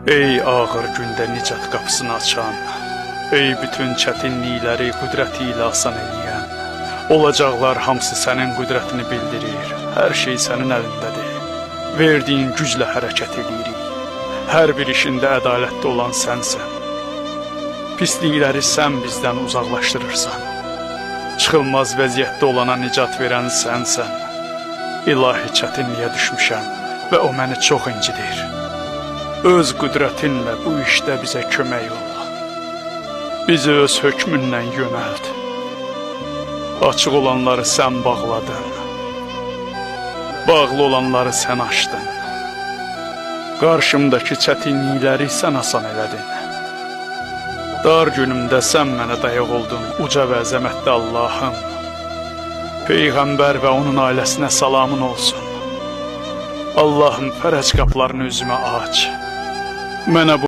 Ey ağır gündə nicat qapısını açan, ey bütün çətinlikləri qüdrəti ilə asan eləyən, olacaqlar hamısı sənin qüdrətini bildirir, hər şey sənin əlindədir, verdiyin güclə hərəkət edirik, hər bir işində ədalətli olan sənsən, pislikləri sən bizdən uzaqlaşdırırsan, çıxılmaz vəziyyətdə olana nicat verən sənsən, ilahi çətinliyə düşmüşəm və o məni çox incidir. Öz qüdrətinlə bu işdə bizə kömək ol. Bizi öz hökmündən yönəld. Açıq olanları sən bağladın. Bağlı olanları sən açdın. Qarşımdakı çətinlikləri sən asan elədin. Dar günümdə sən mənə dayaq oldun, uca və əzəmətli Allahım. Peyğəmbər və onun ailəsinə salamın olsun. Allahım, fərəc qapılarını üzümə aç. Mənə bu